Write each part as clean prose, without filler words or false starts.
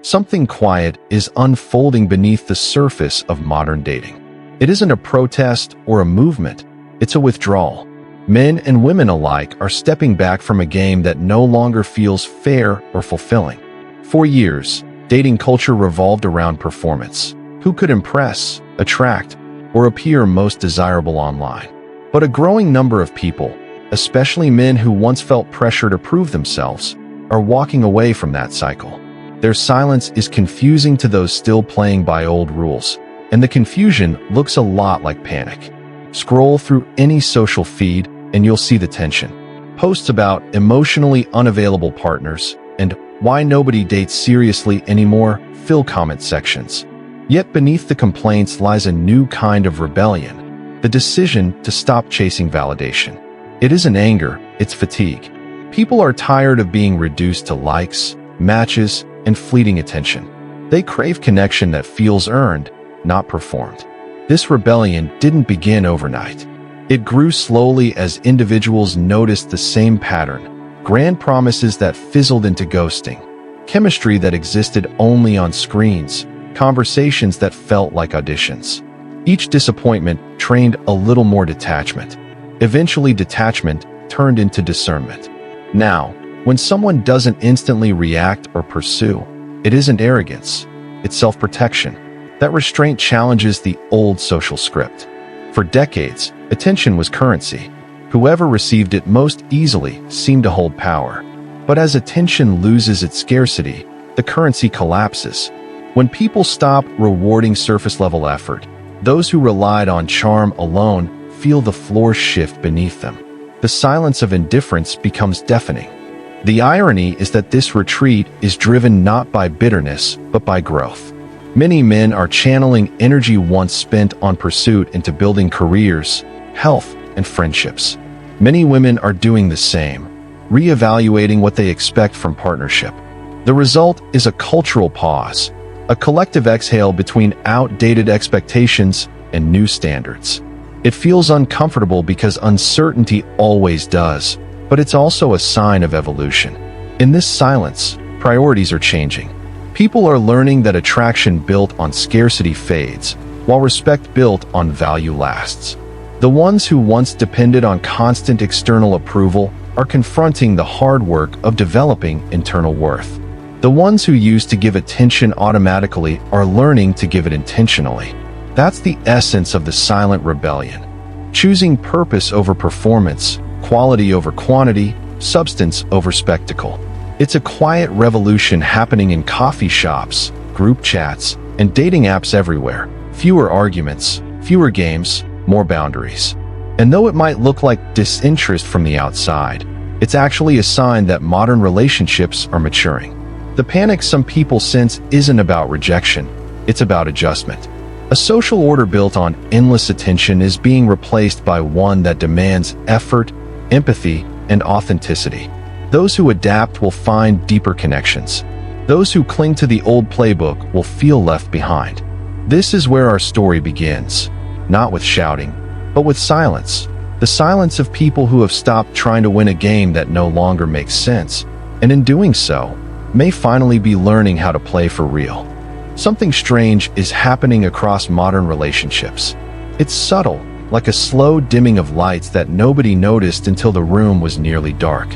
Something quiet is unfolding beneath the surface of modern dating. It isn't a protest or a movement, it's a withdrawal. Men and women alike are stepping back from a game that no longer feels fair or fulfilling. For years, dating culture revolved around performance. Who could impress, attract, or appear most desirable online? But a growing number of people, especially men who once felt pressure to prove themselves, are walking away from that cycle. Their silence is confusing to those still playing by old rules, and the confusion looks a lot like panic. Scroll through any social feed and you'll see the tension. Posts about emotionally unavailable partners and why nobody dates seriously anymore fill comment sections. Yet beneath the complaints lies a new kind of rebellion, the decision to stop chasing validation. It isn't anger, it's fatigue. People are tired of being reduced to likes, matches, and fleeting attention. They crave connection that feels earned, not performed. This rebellion didn't begin overnight. It grew slowly as individuals noticed the same pattern: grand promises that fizzled into ghosting, chemistry that existed only on screens, conversations that felt like auditions. Each disappointment trained a little more detachment. Eventually, detachment turned into discernment. Now, when someone doesn't instantly react or pursue, it isn't arrogance, it's self-protection. That restraint challenges the old social script. For decades, attention was currency. Whoever received it most easily seemed to hold power. But as attention loses its scarcity, the currency collapses. When people stop rewarding surface-level effort, those who relied on charm alone feel the floor shift beneath them. The silence of indifference becomes deafening. The irony is that this retreat is driven not by bitterness, but by growth. Many men are channeling energy once spent on pursuit into building careers, health, and friendships. Many women are doing the same, reevaluating what they expect from partnership. The result is a cultural pause, a collective exhale between outdated expectations and new standards. It feels uncomfortable because uncertainty always does, but it's also a sign of evolution. In this silence, priorities are changing. People are learning that attraction built on scarcity fades, while respect built on value lasts. The ones who once depended on constant external approval are confronting the hard work of developing internal worth. The ones who used to give attention automatically are learning to give it intentionally. That's the essence of the silent rebellion. Choosing purpose over performance, quality over quantity, substance over spectacle. It's a quiet revolution happening in coffee shops, group chats, and dating apps everywhere. Fewer arguments, fewer games, more boundaries. And though it might look like disinterest from the outside, it's actually a sign that modern relationships are maturing. The panic some people sense isn't about rejection, it's about adjustment. A social order built on endless attention is being replaced by one that demands effort, empathy, and authenticity. Those who adapt will find deeper connections. Those who cling to the old playbook will feel left behind. This is where our story begins, not with shouting, but with silence. The silence of people who have stopped trying to win a game that no longer makes sense, and in doing so, may finally be learning how to play for real. Something strange is happening across modern relationships. It's subtle, like a slow dimming of lights that nobody noticed until the room was nearly dark.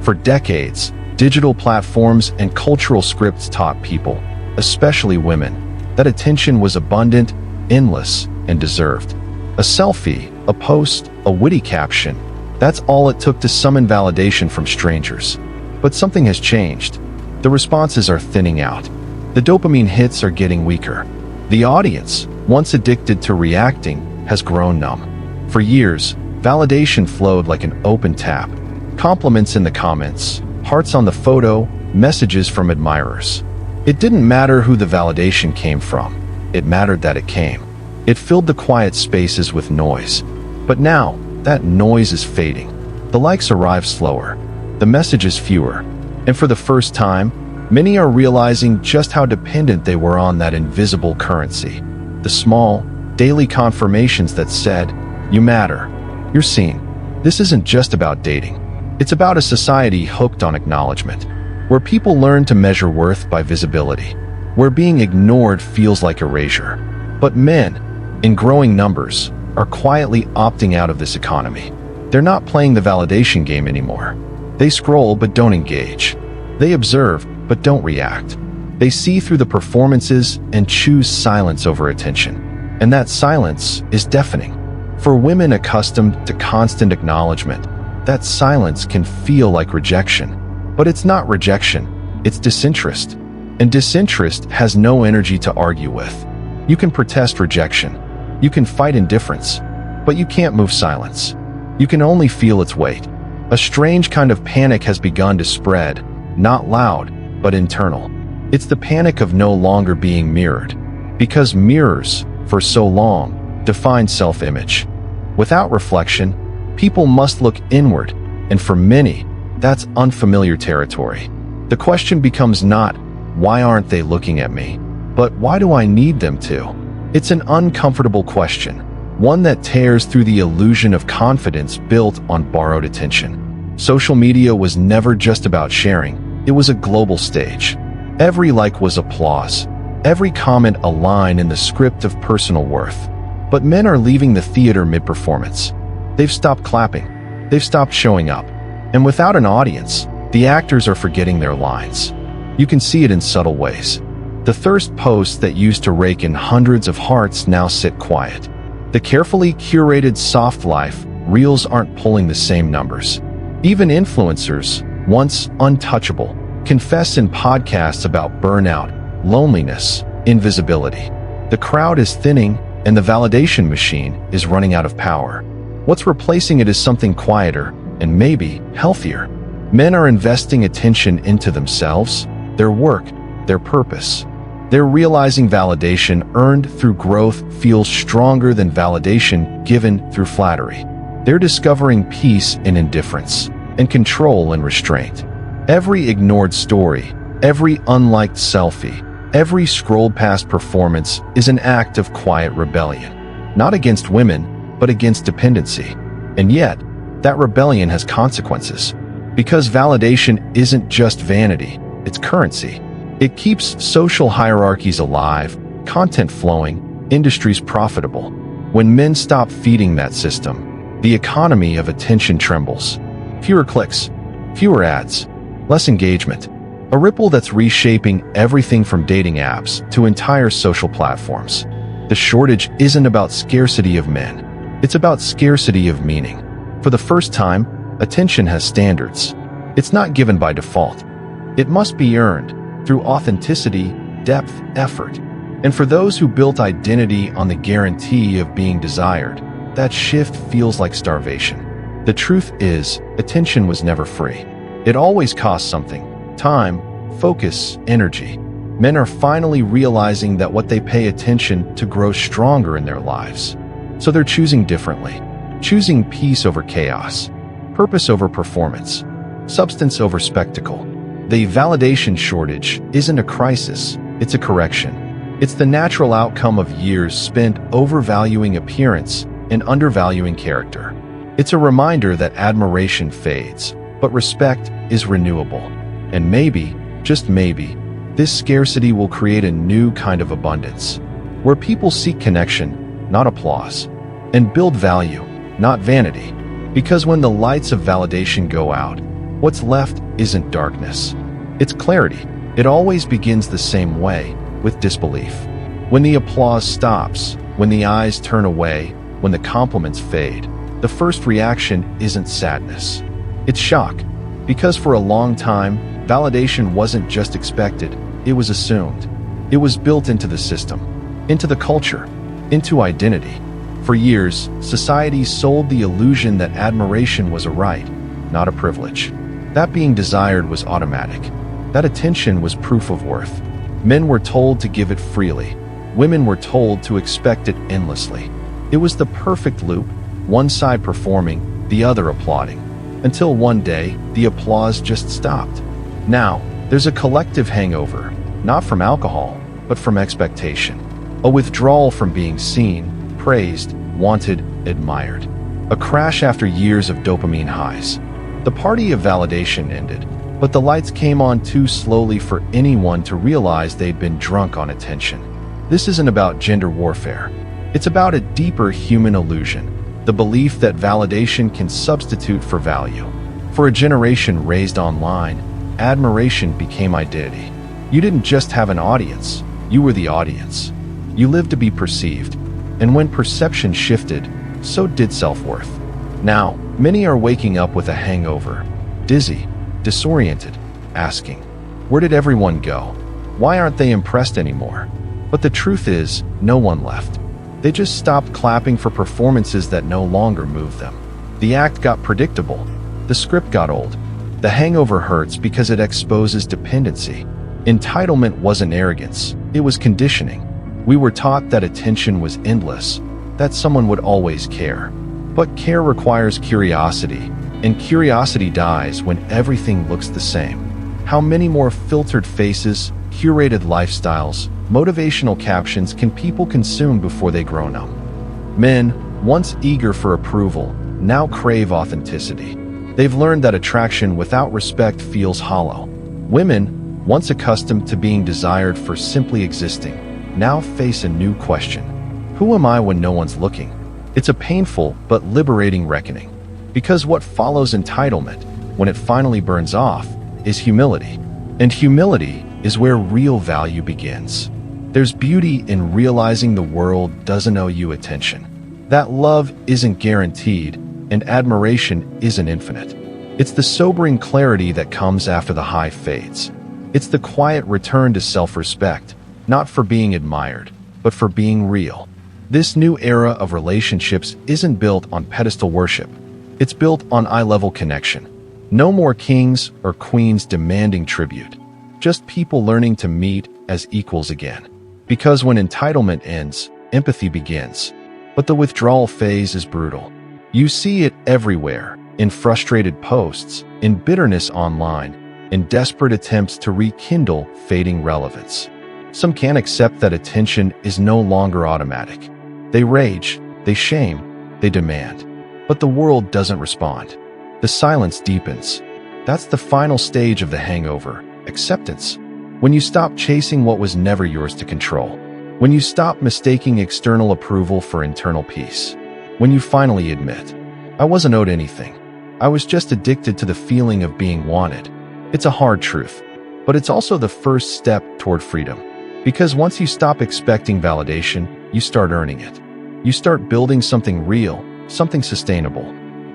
For decades, digital platforms and cultural scripts taught people, especially women, that attention was abundant, endless, and deserved. A selfie, a post, a witty caption, that's all it took to summon validation from strangers. But something has changed. The responses are thinning out. The dopamine hits are getting weaker. The audience, once addicted to reacting, has grown numb. For years, validation flowed like an open tap. Compliments in the comments, hearts on the photo, messages from admirers. It didn't matter who the validation came from. It mattered that it came. It filled the quiet spaces with noise. But now, that noise is fading. The likes arrive slower, the messages fewer, and for the first time, many are realizing just how dependent they were on that invisible currency. The small, daily confirmations that said, "You matter, you're seen." This isn't just about dating. It's about a society hooked on acknowledgement, where people learn to measure worth by visibility. where being ignored feels like erasure. But men, in growing numbers, are quietly opting out of this economy. They're not playing the validation game anymore. They scroll but don't engage. They observe but don't react. They see through the performances and choose silence over attention. And that silence is deafening. For women accustomed to constant acknowledgement, that silence can feel like rejection. But it's not rejection, it's disinterest. And disinterest has no energy to argue with. You can protest rejection. You can fight indifference. But you can't move silence. You can only feel its weight. A strange kind of panic has begun to spread, not loud, but internal. It's the panic of no longer being mirrored. Because mirrors, for so long, defined self-image. Without reflection, people must look inward, and for many, that's unfamiliar territory. The question becomes not, why aren't they looking at me? But why do I need them to? It's an uncomfortable question, one that tears through the illusion of confidence built on borrowed attention. Social media was never just about sharing, it was a global stage. Every like was applause, every comment a line in the script of personal worth. But men are leaving the theater mid-performance. They've stopped clapping, they've stopped showing up, and without an audience, the actors are forgetting their lines. You can see it in subtle ways. The thirst posts that used to rake in hundreds of hearts now sit quiet. The carefully curated soft life reels aren't pulling the same numbers. Even influencers, once untouchable, confess in podcasts about burnout, loneliness, invisibility. The crowd is thinning, and the validation machine is running out of power. What's replacing it is something quieter and maybe healthier. Men are investing attention into themselves, their work, their purpose. They're realizing validation earned through growth feels stronger than validation given through flattery. They're discovering peace in indifference and control in restraint. Every ignored story, every unliked selfie, every scrolled past performance is an act of quiet rebellion. Not against women, but against dependency. And yet, that rebellion has consequences. Because validation isn't just vanity, it's currency. It keeps social hierarchies alive, content flowing, industries profitable. When men stop feeding that system, the economy of attention trembles. Fewer clicks, fewer ads, less engagement. A ripple that's reshaping everything from dating apps to entire social platforms. The shortage isn't about scarcity of men. It's about scarcity of meaning. For the first time, attention has standards. It's not given by default. It must be earned through authenticity, depth, effort. And for those who built identity on the guarantee of being desired, that shift feels like starvation. The truth is, attention was never free. It always cost something. Time, focus, energy. Men are finally realizing that what they pay attention to grows stronger in their lives. So they're choosing differently. Choosing peace over chaos, purpose over performance, substance over spectacle. The validation shortage isn't a crisis, it's a correction. It's the natural outcome of years spent overvaluing appearance and undervaluing character. It's a reminder that admiration fades, but respect is renewable. And maybe, just maybe, this scarcity will create a new kind of abundance, where people seek connection, not applause, and build value, not vanity. Because when the lights of validation go out, what's left isn't darkness. It's clarity. It always begins the same way, with disbelief. When the applause stops, when the eyes turn away, when the compliments fade, the first reaction isn't sadness. It's shock. Because for a long time, validation wasn't just expected, it was assumed. It was built into the system, into the culture, into identity. For years, society sold the illusion that admiration was a right, not a privilege. That being desired was automatic. That attention was proof of worth. Men were told to give it freely. Women were told to expect it endlessly. It was the perfect loop, one side performing, the other applauding. Until one day, the applause just stopped. Now, there's a collective hangover, not from alcohol, but from expectation. A withdrawal from being seen, praised, wanted, admired. A crash after years of dopamine highs. The party of validation ended, But the lights came on too slowly for anyone to realize they'd been drunk on attention. This isn't about gender warfare. It's about a deeper human illusion, the belief that validation can substitute for value. For a generation raised online, admiration became identity. You didn't just have an audience, you were the audience. You lived to be perceived, and when perception shifted, so did self-worth. Now, many are waking up with a hangover, dizzy, disoriented, asking, where did everyone go? Why aren't they impressed anymore? But the truth is, no one left. They just stopped clapping for performances that no longer moved them. The act got predictable. The script got old. The hangover hurts because it exposes dependency. Entitlement wasn't arrogance, it was conditioning. We were taught that attention was endless, that someone would always care. But care requires curiosity, and curiosity dies when everything looks the same. How many more filtered faces, curated lifestyles, motivational captions can people consume before they grow numb? Men, once eager for approval, now crave authenticity. They've learned that attraction without respect feels hollow. Women, once accustomed to being desired for simply existing, now face a new question. Who am I when no one's looking? It's a painful but liberating reckoning. Because what follows entitlement, when it finally burns off, is humility. And humility is where real value begins. There's beauty in realizing the world doesn't owe you attention, that love isn't guaranteed, and admiration isn't infinite. It's the sobering clarity that comes after the high fades. It's the quiet return to self-respect, not for being admired, but for being real. This new era of relationships isn't built on pedestal worship. It's built on eye-level connection. No more kings or queens demanding tribute, just people learning to meet as equals again. Because when entitlement ends, empathy begins. But the withdrawal phase is brutal. You see it everywhere, in frustrated posts, in bitterness online, in desperate attempts to rekindle fading relevance. Some can't accept that attention is no longer automatic. They rage, they shame, they demand. But the world doesn't respond. The silence deepens. That's the final stage of the hangover, acceptance. When you stop chasing what was never yours to control. When you stop mistaking external approval for internal peace. When you finally admit, I wasn't owed anything. I was just addicted to the feeling of being wanted. It's a hard truth, but it's also the first step toward freedom. Because once you stop expecting validation, you start earning it. You start building something real, something sustainable.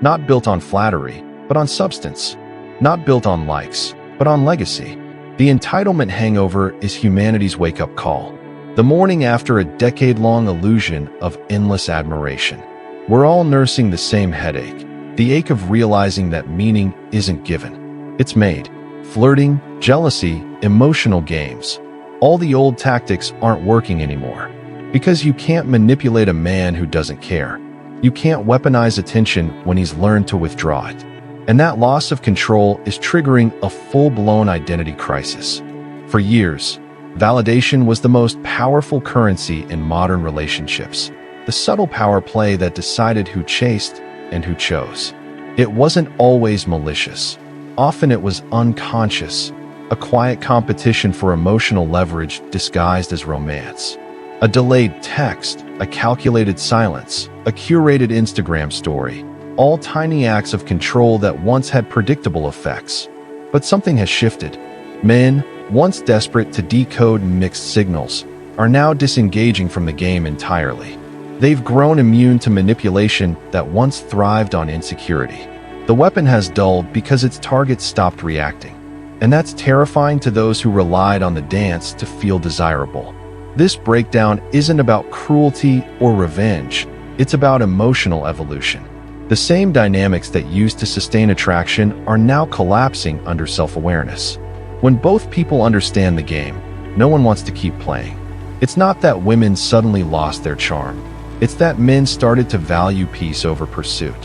Not built on flattery, but on substance. Not built on likes, but on legacy. The entitlement hangover is humanity's wake-up call. The morning after a decade-long illusion of endless admiration. We're all nursing the same headache, the ache of realizing that meaning isn't given. It's made. Flirting, jealousy, emotional games. All the old tactics aren't working anymore. Because you can't manipulate a man who doesn't care. You can't weaponize attention when he's learned to withdraw it. And that loss of control is triggering a full-blown identity crisis. For years, validation was the most powerful currency in modern relationships. The subtle power play that decided who chased and who chose. It wasn't always malicious. Often it was unconscious, a quiet competition for emotional leverage disguised as romance. A delayed text, a calculated silence, a curated Instagram story, all tiny acts of control that once had predictable effects. But something has shifted. Men, once desperate to decode mixed signals, are now disengaging from the game entirely. They've grown immune to manipulation that once thrived on insecurity. The weapon has dulled because its target stopped reacting. And that's terrifying to those who relied on the dance to feel desirable. This breakdown isn't about cruelty or revenge. It's about emotional evolution. The same dynamics that used to sustain attraction are now collapsing under self-awareness. When both people understand the game, no one wants to keep playing. It's not that women suddenly lost their charm. It's that men started to value peace over pursuit.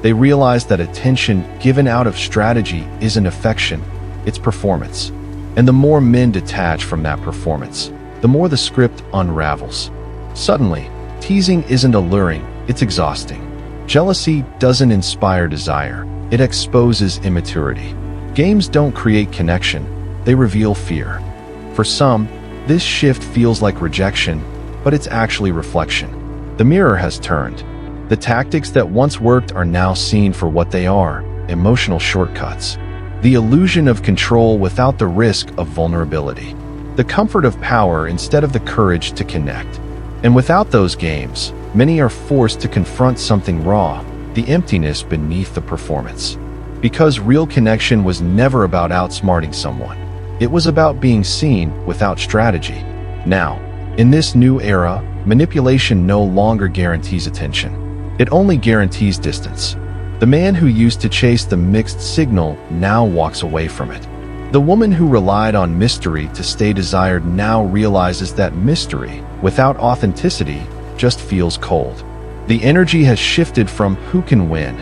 They realized that attention given out of strategy isn't affection, it's performance. And the more men detach from that performance, the more the script unravels. Suddenly, teasing isn't alluring, it's exhausting. Jealousy doesn't inspire desire, it exposes immaturity. Games don't create connection, they reveal fear. For some, this shift feels like rejection, but it's actually reflection. The mirror has turned. The tactics that once worked are now seen for what they are: emotional shortcuts. The illusion of control without the risk of vulnerability. The comfort of power instead of the courage to connect. And without those games, many are forced to confront something raw, the emptiness beneath the performance. Because real connection was never about outsmarting someone. It was about being seen without strategy. Now, in this new era, manipulation no longer guarantees attention. It only guarantees distance. The man who used to chase the mixed signal now walks away from it. The woman who relied on mystery to stay desired now realizes that mystery, without authenticity, just feels cold. The energy has shifted from who can win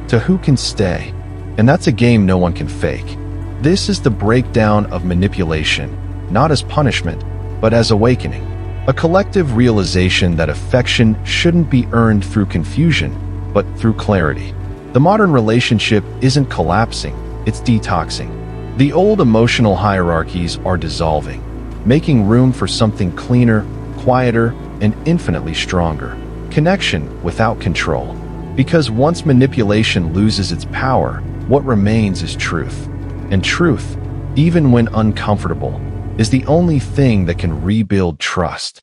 to who can stay. And that's a game no one can fake. This is the breakdown of manipulation, not as punishment, but as awakening. A collective realization that affection shouldn't be earned through confusion, but through clarity. The modern relationship isn't collapsing, it's detoxing. The old emotional hierarchies are dissolving, making room for something cleaner, quieter, and infinitely stronger. Connection without control. Because once manipulation loses its power, what remains is truth. And truth, even when uncomfortable, is the only thing that can rebuild trust.